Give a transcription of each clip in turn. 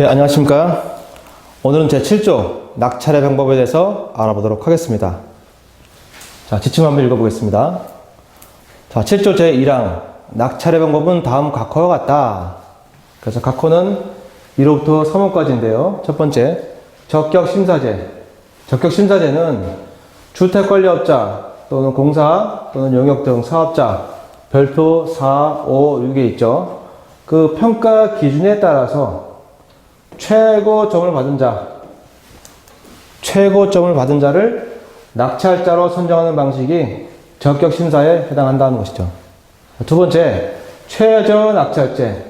안녕하십니까. 오늘은 제7조 낙찰의 방법에 대해서 알아보도록 하겠습니다. 자, 지침 한번 읽어보겠습니다. 자, 7조 제1항 낙찰의 방법은 다음 각호와 같다. 그래서 각호는 1호부터 3호까지인데요. 첫 번째, 적격심사제. 적격심사제는 주택관리업자 또는 공사 또는 용역 등 사업자 별표 4, 5, 6에 있죠. 그 평가 기준에 따라서 최고점을 받은 자를 낙찰자로 선정하는 방식이 적격심사에 해당한다는 것이죠. 두 번째, 최저 낙찰제.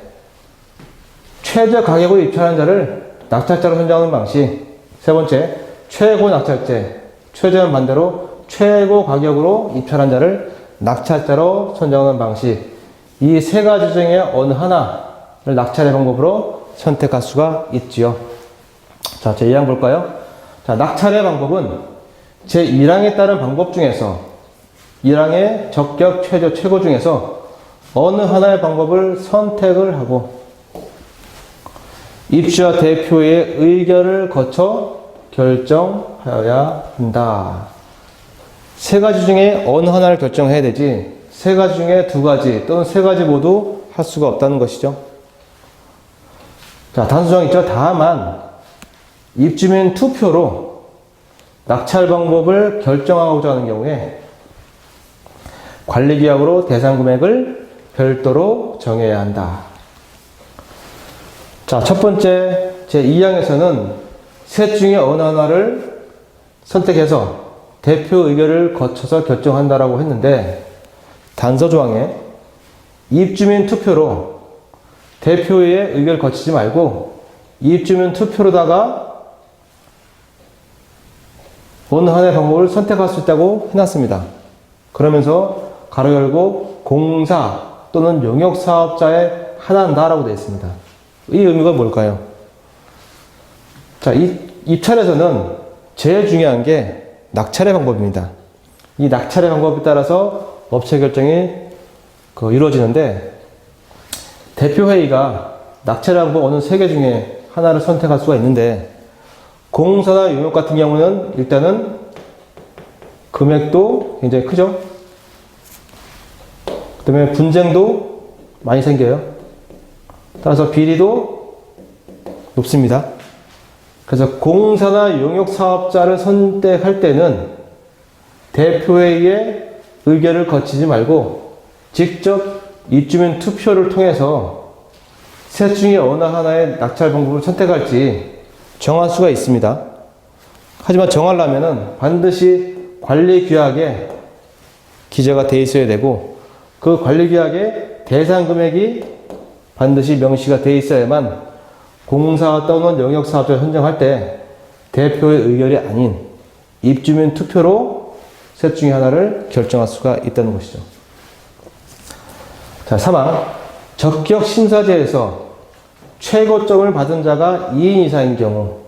최저 가격으로 입찰한 자를 낙찰자로 선정하는 방식. 세 번째, 최고 낙찰제. 최저는 반대로 최고 가격으로 입찰한 자를 낙찰자로 선정하는 방식. 이 세 가지 중에 어느 하나를 낙찰의 방법으로 선택할 수가 있지요. 자, 제2항 볼까요? 자, 낙찰의 방법은 제1항에 따른 방법 중에서 1항의 적격, 최저, 최고 중에서 어느 하나의 방법을 선택을 하고 입주자 대표의 의결을 거쳐 결정하여야 한다. 세 가지 중에 어느 하나를 결정해야 되지 세 가지 중에 두 가지 또는 세 가지 모두 할 수가 없다는 것이죠. 자, 단수정 있죠. 다만 입주민 투표로 낙찰 방법을 결정하고자 하는 경우에 관리계약으로 대상 금액을 별도로 정해야 한다. 자, 첫 번째 제2항에서는 셋 중에 어느 하나를 선택해서 대표 의결을 거쳐서 결정한다라고 했는데 단서조항에 입주민 투표로 대표의 의결을 거치지 말고 입주민 투표로다가 어느 하나의 방법을 선택할 수 있다고 해놨습니다. 그러면서 가로 열고 공사 또는 용역사업자에 한한다라고 되어 있습니다. 이 의미가 뭘까요? 자, 이 입찰에서는 제일 중요한 게 낙찰의 방법입니다. 이 낙찰의 방법에 따라서 업체 결정이 이루어지는데 대표회의가 낙찰의 방법 어느 세 개 중에 하나를 선택할 수가 있는데 공사나 용역 같은 경우는 일단은 금액도 굉장히 크죠. 그 다음에 분쟁도 많이 생겨요. 따라서 비리도 높습니다. 그래서 공사나 용역 사업자를 선택할 때는 대표회의의 의결을 거치지 말고 직접 입주민 투표를 통해서 셋 중에 어느 하나의 낙찰 방법을 선택할지 정할 수가 있습니다. 하지만 정하려면은 반드시 관리규약에 기재가 되어 있어야 되고 그 관리규약에 대상 금액이 반드시 명시가 되어 있어야만 공사 또는 용역사업자를 선정할 때 대표의 의결이 아닌 입주민 투표로 셋 중에 하나를 결정할 수가 있다는 것이죠. 자, 3항 적격심사제에서 최고점을 받은 자가 2인 이상인 경우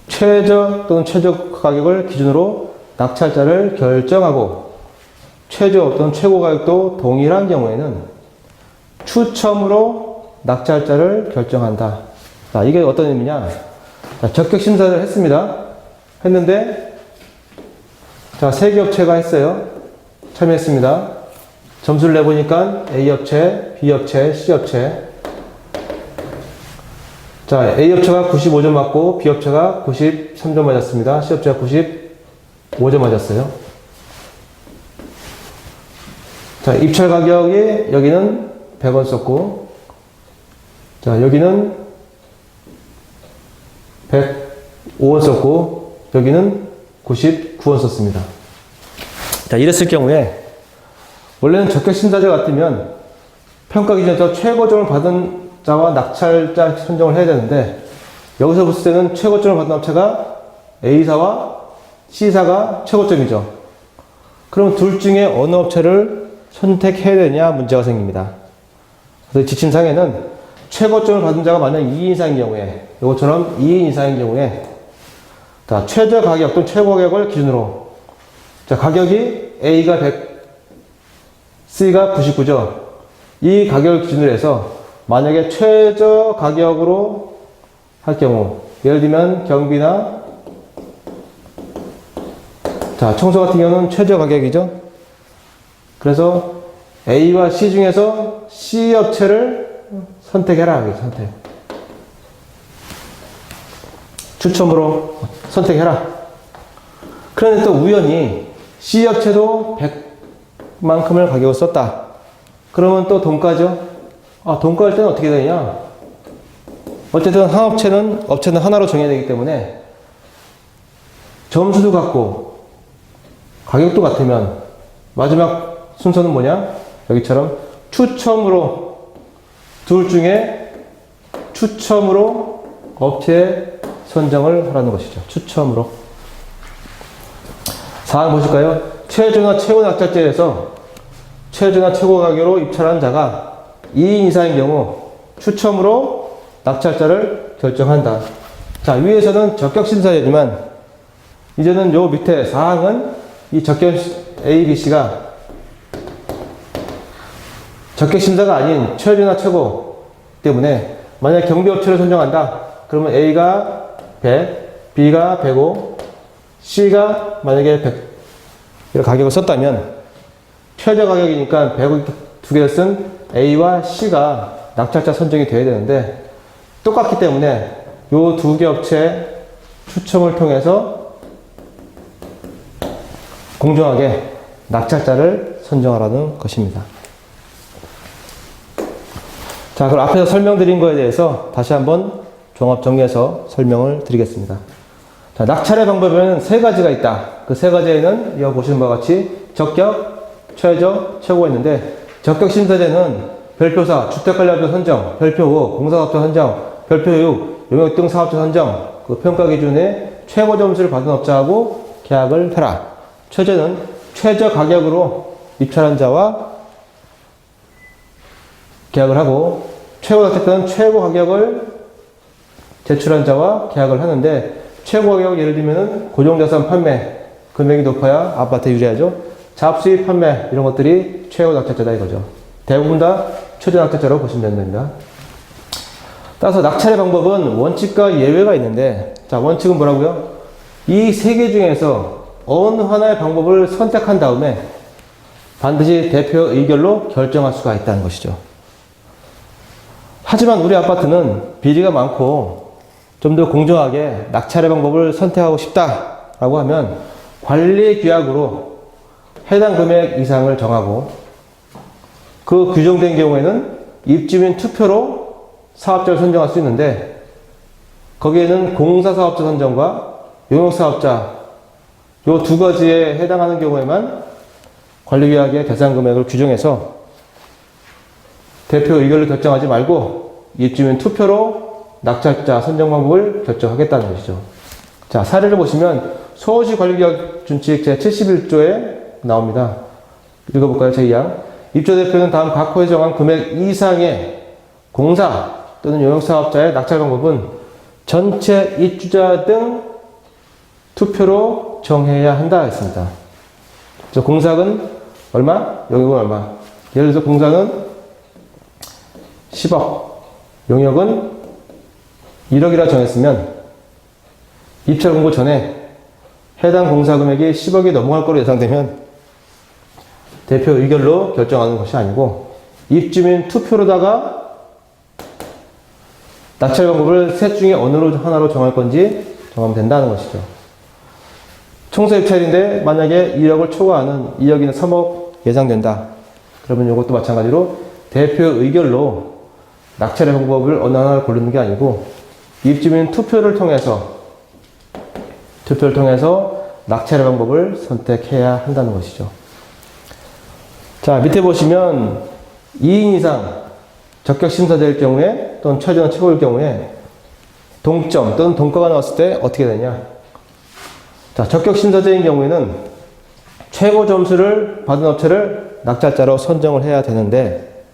최저 또는 최저 가격을 기준으로 낙찰자를 결정하고 최저 또는 최고 가격도 동일한 경우에는 추첨으로 낙찰자를 결정한다. 자, 이게 어떤 의미냐? 자, 적격심사를 했는데 자, 3개 업체가 했어요. 참여했습니다. 점수를 내보니까 A업체, B업체, C업체. 자, A업체가 95점 맞고 B업체가 93점 맞았습니다. C업체가 95점 맞았어요. 자, 입찰 가격이 여기는 100원 썼고 자, 여기는 105원 썼고 여기는 99원 썼습니다. 자, 이랬을 경우에 원래는 적격심사제 같으면 평가 기준에서 최고점을 받은 자와 낙찰자 선정을 해야 되는데 여기서 봤을 때는 최고점을 받은 업체가 A사와 C사가 최고점이죠. 그럼 둘 중에 어느 업체를 선택해야 되냐 문제가 생깁니다. 그래서 지침상에는 최고점을 받은 자가 만약 2인 이상인 경우에 이것처럼 2인 이상인 경우에 자, 최저 가격 또는 최고 가격을 기준으로 자, 가격이 A가 100 C가 99죠. 이 가격을 기준으로 해서 만약에 최저 가격으로 할 경우, 예를 들면 경비나, 자, 청소 같은 경우는 최저 가격이죠. 그래서 A와 C 중에서 C 업체를 선택해라. 선택. 추첨으로 선택해라. 그런데 또 우연히 C 업체도 100만큼을 가격을 썼다. 그러면 또 동가죠. 아, 동가할 때는 어떻게 되냐? 어쨌든 한 업체는 하나로 정해야 되기 때문에 점수도 같고 가격도 같으면 마지막 순서는 뭐냐? 여기처럼 추첨으로 둘 중에 추첨으로 업체 선정을 하라는 것이죠. 추첨으로. 사항 보실까요? 최저나 최고 낙찰제에서 최저나 최고 가격으로 입찰한 자가 2인 이상인 경우 추첨으로 낙찰자를 결정한다. 자, 위에서는 적격심사제지만 이제는 요 밑에 사항은 이 적격 A, B, C가 적격심사가 아닌 최저나 최고 때문에 만약 경비업체를 선정한다. 그러면 A가 100, B가 105, C가 만약에 100 이런 가격을 썼다면 최저 가격이니까 100을 두 개를 쓴 A와 C가 낙찰자 선정이 돼야 되는데 똑같기 때문에 요 두 개 업체 추첨을 통해서 공정하게 낙찰자를 선정하라는 것입니다. 자, 그럼 앞에서 설명드린 거에 대해서 다시 한번 종합 정리해서 설명을 드리겠습니다. 자, 낙찰의 방법에는 세 가지가 있다. 그 세 가지에는 이어 보시는 바와 같이 적격, 최저, 최고가 있는데 적격 심사제는 별표사, 주택관리업체 선정, 별표 후 공사사업자 선정, 별표 후 용역 등 사업자 선정, 그 평가 기준에 최고 점수를 받은 업자하고 계약을 해라. 최저는 최저 가격으로 입찰한 자와 계약을 하고, 최고 낙찰자는 최고 가격을 제출한 자와 계약을 하는데, 최고 가격 예를 들면은 고정자산 판매 금액이 높아야 아파트에 유리하죠. 잡수입 판매 이런 것들이 최고 낙찰자다 이거죠. 대부분 다 최저 낙찰자라고 보시면 되는 겁니다. 따라서 낙찰의 방법은 원칙과 예외가 있는데, 자, 원칙은 뭐라고요? 이 세 개 중에서 어느 하나의 방법을 선택한 다음에 반드시 대표 의결로 결정할 수가 있다는 것이죠. 하지만 우리 아파트는 비리가 많고 좀 더 공정하게 낙찰의 방법을 선택하고 싶다라고 하면 관리 규약으로 해당 금액 이상을 정하고, 그 규정된 경우에는 입주민 투표로 사업자를 선정할 수 있는데, 거기에는 공사사업자 선정과 용역사업자 요 두 가지에 해당하는 경우에만 관리계약의 대상 금액을 규정해서 대표 의결로 결정하지 말고 입주민 투표로 낙찰자 선정 방법을 결정하겠다는 것이죠. 자, 사례를 보시면 서울시 관리계약 준칙 제71조에 나옵니다. 읽어볼까요? 제2항. 입주대표는 다음 각 호에 정한 금액 이상의 공사 또는 용역사업자의 낙찰 방법은 전체 입주자 등 투표로 정해야 한다 했습니다. 그래서 공사는 얼마? 용역은 얼마? 예를 들어서 공사는 10억, 용역은 1억이라 정했으면 입찰 공고 전에 해당 공사 금액이 10억이 넘어갈 거로 예상되면 대표 의결로 결정하는 것이 아니고 입주민 투표로다가 낙찰 방법을 셋 중에 어느 하나로 정할 건지 정하면 된다는 것이죠. 총수 입찰인데 만약에 1억을 초과하는 2억이나 3억 예상된다. 그러면 이것도 마찬가지로 대표 의결로 낙찰의 방법을 어느 하나를 고르는 게 아니고 입주민 투표를 통해서 낙찰의 방법을 선택해야 한다는 것이죠. 자, 밑에 보시면 2인 이상 적격 심사될 경우에 또는 최저나 최고일 경우에 동점 또는 동가가 나왔을 때 어떻게 되냐? 자, 적격 심사제인 경우에는 최고 점수를 받은 업체를 낙찰자로 선정을 해야 되는데,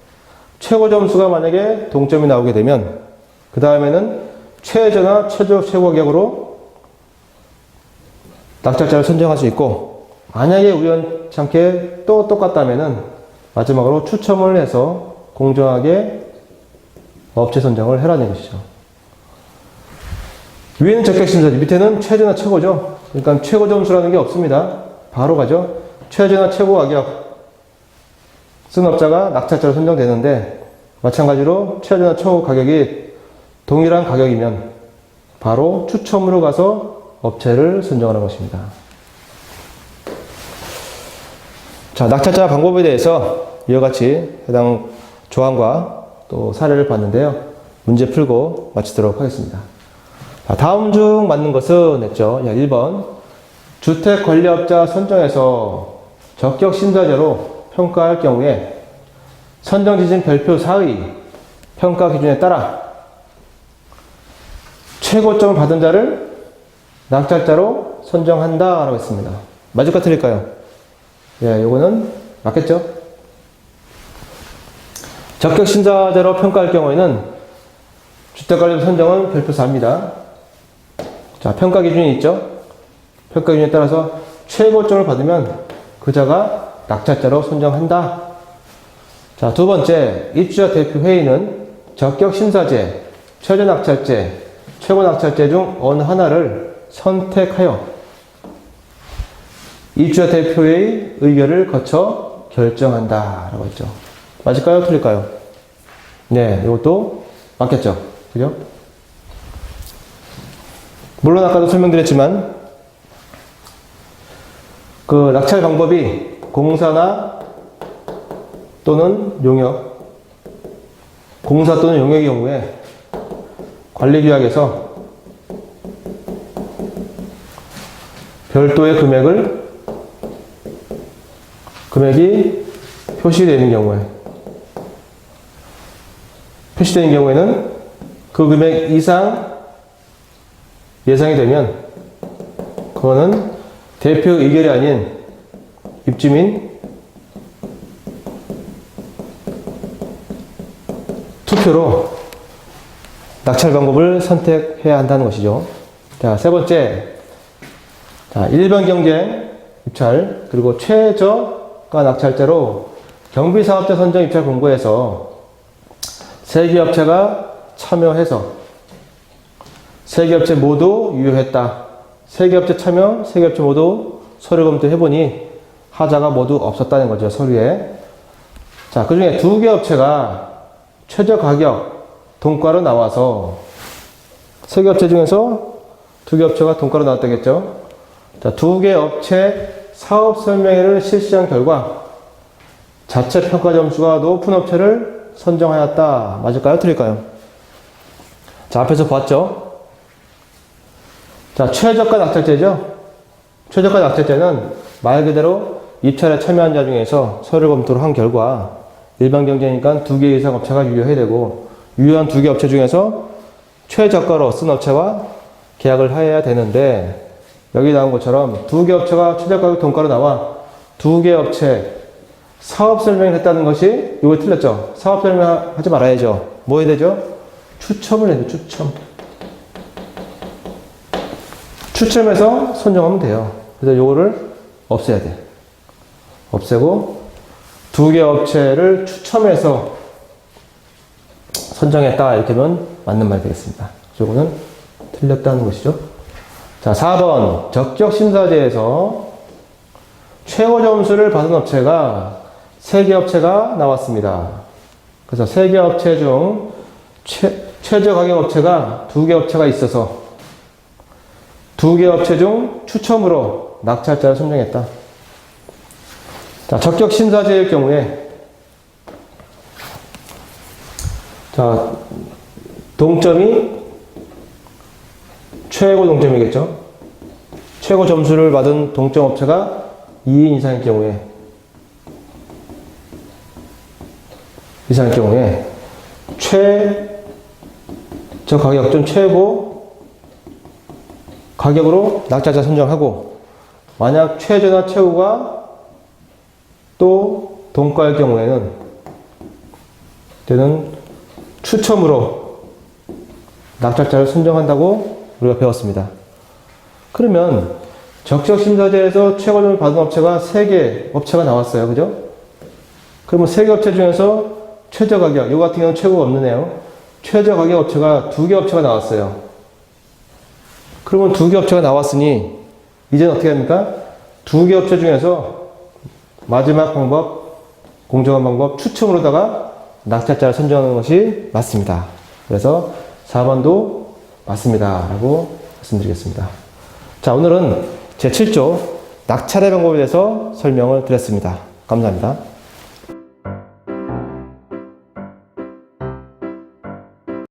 최고 점수가 만약에 동점이 나오게 되면 그 다음에는 최저나 최저 최고 가격으로 낙찰자를 선정할 수 있고, 만약에 우연찮게 또 똑같다면은 마지막으로 추첨을 해서 공정하게 업체 선정을 해라는 것이죠. 위에는 적격 심사지, 밑에는 최저나 최고죠. 그러니까 최고 점수라는 게 없습니다. 바로 가죠. 최저나 최고 가격 쓴 업자가 낙찰자로 선정되는데, 마찬가지로 최저나 최고 가격이 동일한 가격이면 바로 추첨으로 가서 업체를 선정하는 것입니다. 자, 낙찰자 방법에 대해서 이와 같이 해당 조항과 또 사례를 봤는데요. 문제 풀고 마치도록 하겠습니다. 자, 다음 중 맞는 것은 했죠. 1번. 주택관리업자 선정에서 적격 심사제로 평가할 경우에 선정지진 별표 4의 평가 기준에 따라 최고점을 받은 자를 낙찰자로 선정한다 라고 했습니다. 맞을까 틀릴까요? 예, 요거는 맞겠죠? 적격 심사제로 평가할 경우에는 주택관리업자 선정은 별표 4입니다. 자, 평가 기준이 있죠? 평가 기준에 따라서 최고점을 받으면 그자가 낙찰자로 선정한다. 자, 두 번째, 입주자 대표회의는 적격 심사제, 최저 낙찰제, 최고 낙찰제 중 어느 하나를 선택하여 입주자 대표회의 의결을 거쳐 결정한다 라고 했죠. 맞을까요? 틀릴까요? 네, 이것도 맞겠죠. 그죠? 물론 아까도 설명드렸지만 그 낙찰 방법이 공사나 또는 용역, 공사 또는 용역의 경우에 관리규약에서 별도의 금액이 표시되는 경우에는 그 금액 이상 예상이 되면 그거는 대표 의결이 아닌 입주민 투표로 낙찰 방법을 선택해야 한다는 것이죠. 자, 세 번째. 자, 일반 경쟁 입찰, 그리고 최저가 낙찰제로 경비사업자 선정 입찰 공고에서 세 개 업체가 참여해서 세 개 업체 모두 유효했다. 세 개 업체 참여, 세 개 업체 모두 서류 검토해보니 하자가 모두 없었다는 거죠, 서류에. 자, 그 중에 두 개 업체가 최저 가격 동가로 나와서 세 개 업체 중에서 두 개 업체가 동가로 나왔다겠죠. 자, 두 개 업체 사업 설명회를 실시한 결과 자체 평가 점수가 높은 업체를 선정하였다. 맞을까요? 틀릴까요? 자, 앞에서 봤죠? 자, 최저가 낙찰제죠? 최저가 낙찰제는 말 그대로 입찰에 참여한 자 중에서 서류 검토를 한 결과 일반 경쟁이니까 두 개 이상 업체가 유효해야 되고 유효한 두 개 업체 중에서 최저가로 쓴 업체와 계약을 해야 되는데 여기 나온 것처럼 두 개 업체가 최저가격 동가로 나와 두 개 업체 사업 설명을 했다는 것이 이거 틀렸죠? 사업 설명 하지 말아야죠. 뭐 해야 되죠? 추첨을 해야 돼요. 추첨해서 선정하면 돼요. 그래서 요거를 없애야 돼. 없애고 두 개 업체를 추첨해서 선정했다. 이렇게 하면 맞는 말이 되겠습니다. 요거는 틀렸다는 것이죠. 자, 4번. 적격 심사제에서 최고 점수를 받은 업체가 3개 업체가 나왔습니다. 그래서 3개 업체 중 최저 가격 업체가 2개 업체가 있어서 2개 업체 중 추첨으로 낙찰자를 선정했다. 자, 적격 심사제의 경우에 자, 동점이 최고 동점이겠죠. 최고 점수를 받은 동점 업체가 2인 이상일 경우에 최저 가격 좀 최고 가격으로 낙찰자 선정하고 만약 최저나 최고가 또 동가일 경우에는 때는 추첨으로 낙찰자를 선정한다고 우리가 배웠습니다. 그러면 적격심사제에서 최고점을 받은 업체가 3개 업체가 나왔어요. 그죠? 그러면 3개 업체 중에서 최저 가격, 이 같은 경우는 최고가 없는 애요. 최저 가격 업체가 2개 업체가 나왔어요. 그러면 두 개 업체가 나왔으니 이제는 어떻게 합니까? 두 개 업체 중에서 마지막 방법, 공정한 방법, 추첨으로다가 낙찰자를 선정하는 것이 맞습니다. 그래서 4번도 맞습니다. 라고 말씀드리겠습니다. 자, 오늘은 제7조 낙찰의 방법에 대해서 설명을 드렸습니다. 감사합니다.